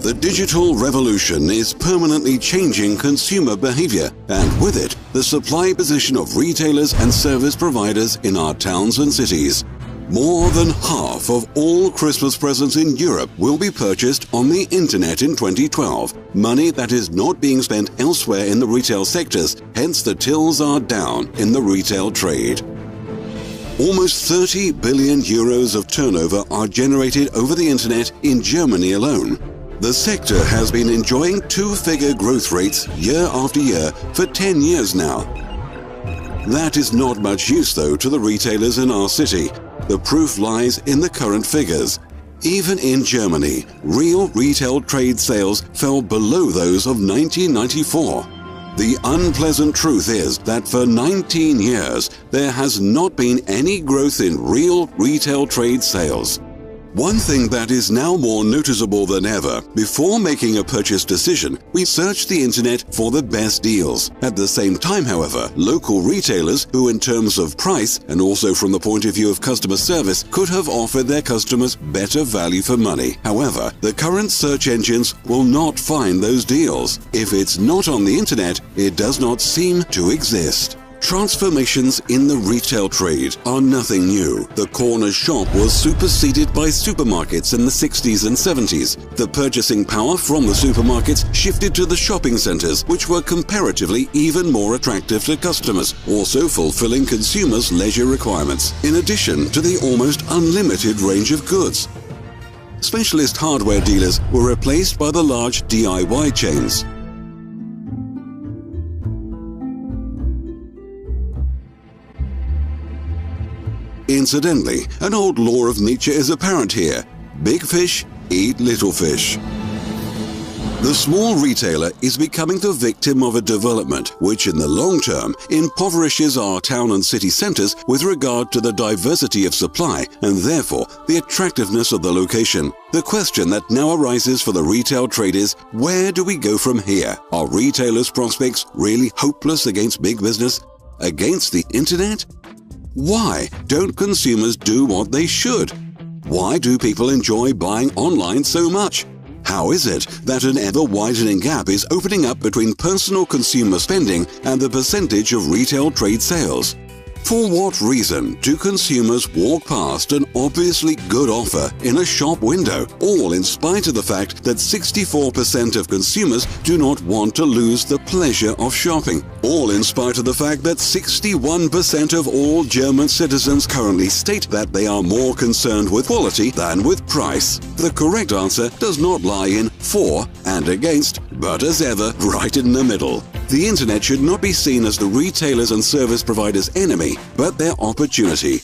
The digital revolution is permanently changing consumer behavior, and with it, the supply position of retailers and service providers in our towns and cities. More than half of all Christmas presents in Europe will be purchased on the internet in 2012, money that is not being spent elsewhere in the retail sectors, hence the tills are down in the retail trade. Almost 30 billion euros of turnover are generated over the internet in Germany alone. The sector has been enjoying two-figure growth rates year after year for 10 years now. That is not much use, though, to the retailers in our city. The proof lies in the current figures. Even in Germany, real retail trade sales fell below those of 1994. The unpleasant truth is that for 19 years, there has not been any growth in real retail trade sales. One thing that is now more noticeable than ever, before making a purchase decision, we search the internet for the best deals. At the same time, however, local retailers, who in terms of price and also from the point of view of customer service, could have offered their customers better value for money. However, the current search engines will not find those deals. If it's not on the internet, it does not seem to exist. Transformations in the retail trade are nothing new. The corner shop was superseded by supermarkets in the 60s and 70s. The purchasing power from the supermarkets shifted to the shopping centers, which were comparatively even more attractive to customers, also fulfilling consumers' leisure requirements, in addition to the almost unlimited range of goods. Specialist hardware dealers were replaced by the large DIY chains. Incidentally, an old law of nature is apparent here. Big fish eat little fish. The small retailer is becoming the victim of a development which in the long term impoverishes our town and city centers with regard to the diversity of supply and therefore the attractiveness of the location. The question that now arises for the retail trade is, where do we go from here? Are retailers' prospects really hopeless against big business? Against the internet? Why don't consumers do what they should? Why do people enjoy buying online so much? How is it that an ever-widening gap is opening up between personal consumer spending and the percentage of retail trade sales? For what reason do consumers walk past an obviously good offer in a shop window, all in spite of the fact that 64% of consumers do not want to lose the pleasure of shopping, all in spite of the fact that 61% of all German citizens currently state that they are more concerned with quality than with price? The correct answer does not lie in for and against, but as ever, right in the middle. The internet should not be seen as the retailers and service providers' enemy, but their opportunity.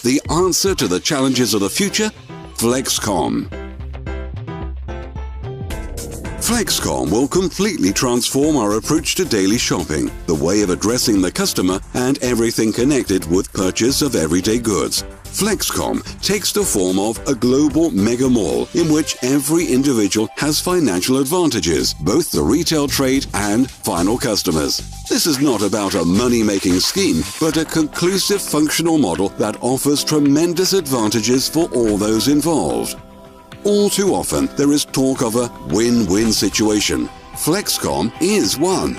The answer to the challenges of the future? FLEXKOM. FLEXKOM will completely transform our approach to daily shopping, the way of addressing the customer, and everything connected with purchase of everyday goods. FLEXKOM takes the form of a global mega mall in which every individual has financial advantages, both the retail trade and final customers. This is not about a money-making scheme, but a conclusive functional model that offers tremendous advantages for all those involved. All too often, there is talk of a win-win situation. FLEXKOM is one.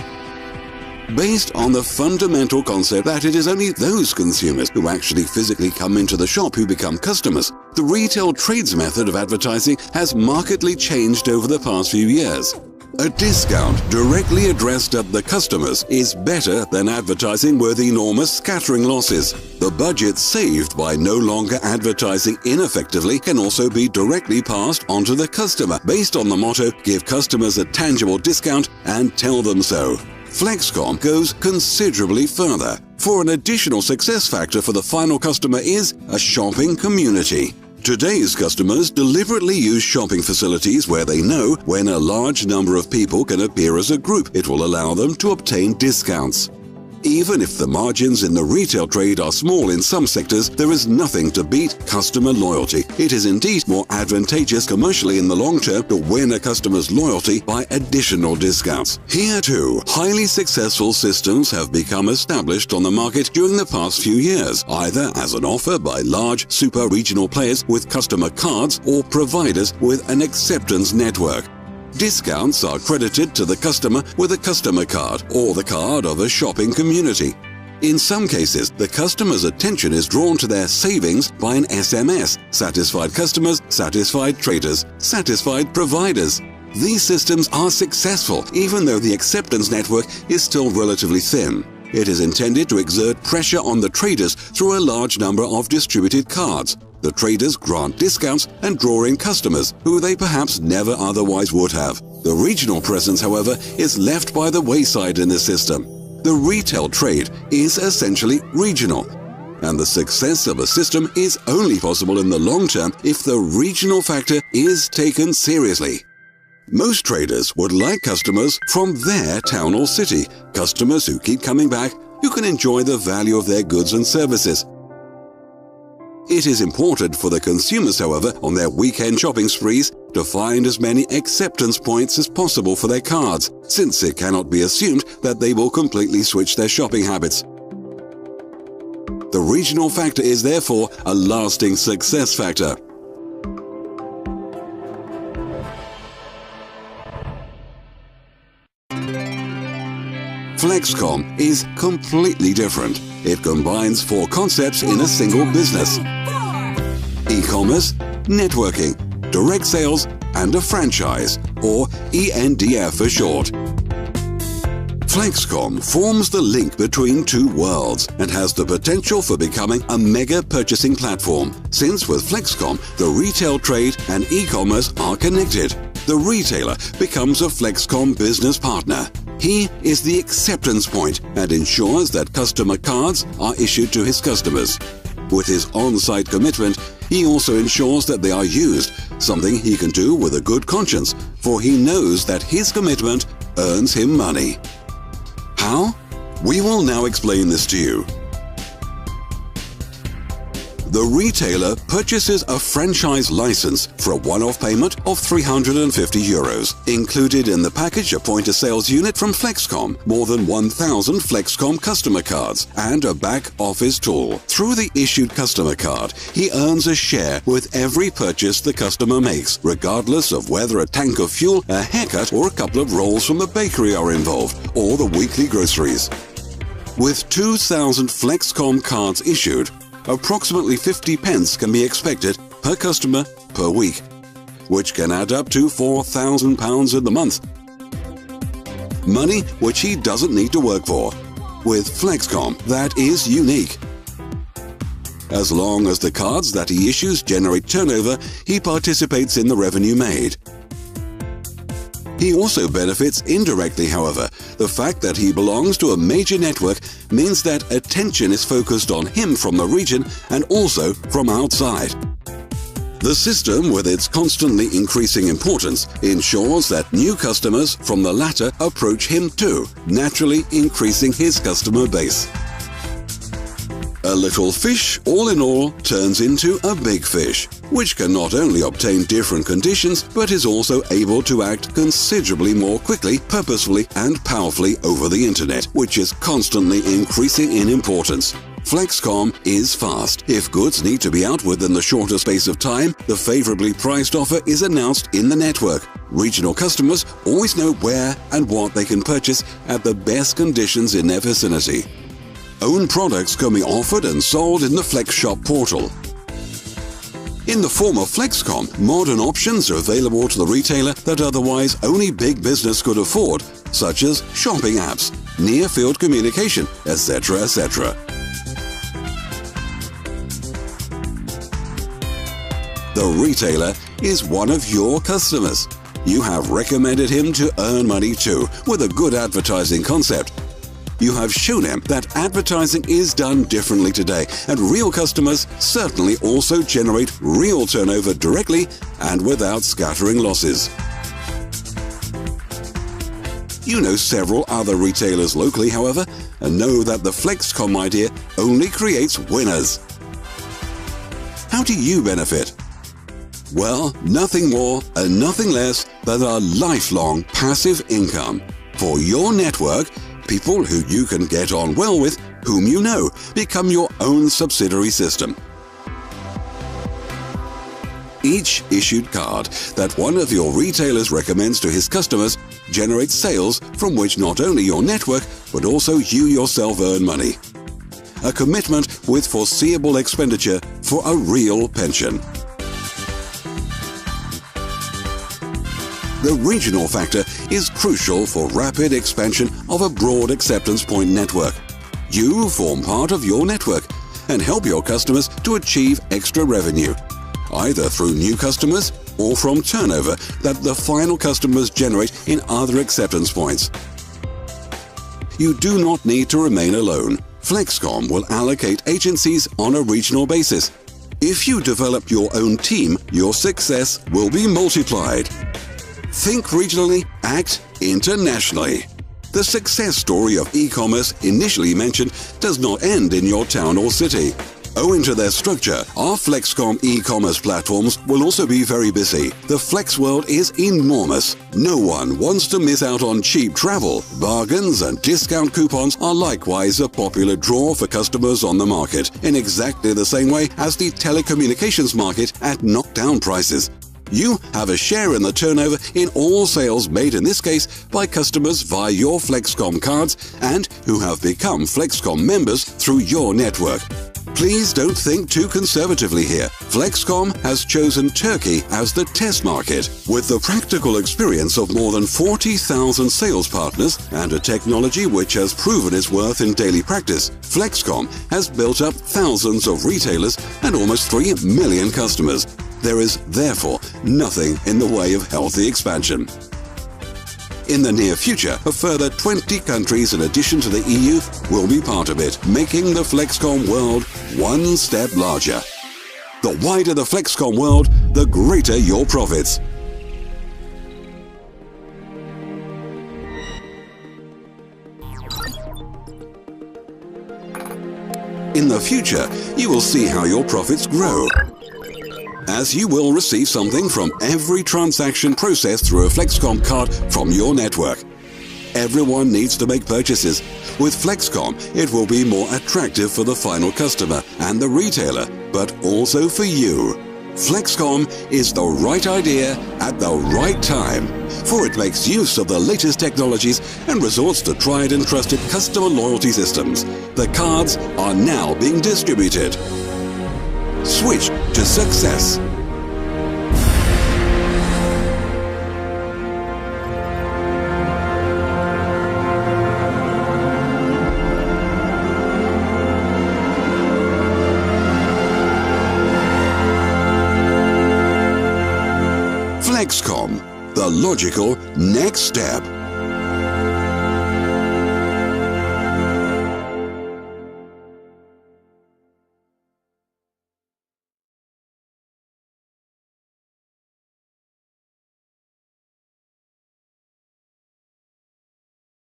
Based on the fundamental concept that it is only those consumers who actually physically come into the shop who become customers, the retail trade's method of advertising has markedly changed over the past few years. A discount directly addressed at the customers is better than advertising with enormous scattering losses. The budget saved by no longer advertising ineffectively can also be directly passed on to the customer based on the motto, give customers a tangible discount and tell them so. FLEXKOM goes considerably further, for an additional success factor for the final customer is a shopping community. Today's customers deliberately use shopping facilities where they know when a large number of people can appear as a group, it will allow them to obtain discounts. Even if the margins in the retail trade are small in some sectors, there is nothing to beat customer loyalty. It is indeed more advantageous commercially in the long term to win a customer's loyalty by additional discounts. Here too, highly successful systems have become established on the market during the past few years, either as an offer by large super regional players with customer cards or providers with an acceptance network. Discounts are credited to the customer with a customer card or the card of a shopping community. In some cases, the customer's attention is drawn to their savings by an SMS. Satisfied customers, satisfied traders, satisfied providers. These systems are successful even though the acceptance network is still relatively thin. It is intended to exert pressure on the traders through a large number of distributed cards. The traders grant discounts and draw in customers who they perhaps never otherwise would have. The regional presence, however, is left by the wayside in the system. The retail trade is essentially regional, and the success of a system is only possible in the long term if the regional factor is taken seriously. Most traders would like customers from their town or city, customers who keep coming back, who can enjoy the value of their goods and services. It is important for the consumers, however, on their weekend shopping sprees to find as many acceptance points as possible for their cards, since it cannot be assumed that they will completely switch their shopping habits. The regional factor is therefore a lasting success factor. FLEXKOM is completely different. It combines 4 concepts in a single business: e-commerce, networking, direct sales, and a franchise, or ENDF for short. FLEXKOM forms the link between 2 worlds and has the potential for becoming a mega purchasing platform, since with FLEXKOM, the retail trade and e-commerce are connected. The retailer becomes a FLEXKOM business partner. He is the acceptance point and ensures that customer cards are issued to his customers. With his on-site commitment, he also ensures that they are used, something he can do with a good conscience, for he knows that his commitment earns him money. How? We will now explain this to you. The retailer purchases a franchise license for a one-off payment of €350. Included in the package a point-of-sales unit from FLEXKOM, more than 1,000 FLEXKOM customer cards, and a back-office tool. Through the issued customer card, he earns a share with every purchase the customer makes, regardless of whether a tank of fuel, a haircut, or a couple of rolls from the bakery are involved, or the weekly groceries. With 2,000 FLEXKOM cards issued, approximately 50 pence can be expected per customer per week, which can add up to £4,000 in the month. Money which he doesn't need to work for. With FLEXKOM, that is unique. As long as the cards that he issues generate turnover, he participates in the revenue made. He also benefits indirectly, however. The fact that he belongs to a major network means that attention is focused on him from the region and also from outside. The system, with its constantly increasing importance, ensures that new customers from the latter approach him too, naturally increasing his customer base. A little fish, all in all, turns into a big fish, which can not only obtain different conditions, but is also able to act considerably more quickly, purposefully, and powerfully over the internet, which is constantly increasing in importance. FLEXKOM is fast. If goods need to be out within the shorter space of time, the favorably priced offer is announced in the network. Regional customers always know where and what they can purchase at the best conditions in their vicinity. Own products can be offered and sold in the FlexShop portal. In the form of FLEXKOM, modern options are available to the retailer that otherwise only big business could afford, such as shopping apps, near-field communication, etc., etc. The retailer is one of your customers. You have recommended him to earn money too, with a good advertising concept. You have shown him that advertising is done differently today, and real customers certainly also generate real turnover directly and without scattering losses. You know several other retailers locally, however, and know that the FLEXKOM idea only creates winners. How do you benefit? Well, nothing more and nothing less than a lifelong passive income. For your network, people who you can get on well with, whom you know, become your own subsidiary system. Each issued card that one of your retailers recommends to his customers generates sales from which not only your network, but also you yourself earn money. A commitment with foreseeable expenditure for a real pension. The regional factor is crucial for rapid expansion of a broad acceptance point network. You form part of your network and help your customers to achieve extra revenue, either through new customers or from turnover that the final customers generate in other acceptance points. You do not need to remain alone. FLEXKOM will allocate agencies on a regional basis. If you develop your own team, your success will be multiplied. Think regionally, act internationally. The success story of e-commerce initially mentioned does not end in your town or city. Owing to their structure, our FLEXKOM e-commerce platforms will also be very busy. The Flex world is enormous. No one wants to miss out on cheap travel. Bargains and discount coupons are likewise a popular draw for customers on the market, in exactly the same way as the telecommunications market at knockdown prices. You have a share in the turnover in all sales made in this case by customers via your FLEXKOM cards and who have become FLEXKOM members through your network. Please don't think too conservatively here. FLEXKOM has chosen Turkey as the test market. With the practical experience of more than 40,000 sales partners and a technology which has proven its worth in daily practice, FLEXKOM has built up thousands of retailers and almost 3 million customers. There is, therefore, nothing in the way of healthy expansion. In the near future, a further 20 countries in addition to the EU will be part of it, making the FLEXKOM world one step larger. The wider the FLEXKOM world, the greater your profits. In the future, you will see how your profits grow, as you will receive something from every transaction processed through a FLEXKOM card from your network. Everyone needs to make purchases. With FLEXKOM, it will be more attractive for the final customer and the retailer, but also for you. FLEXKOM is the right idea at the right time, for it makes use of the latest technologies and resorts to tried and trusted customer loyalty systems. The cards are now being distributed. Switch to success. FLEXKOM, the logical next step.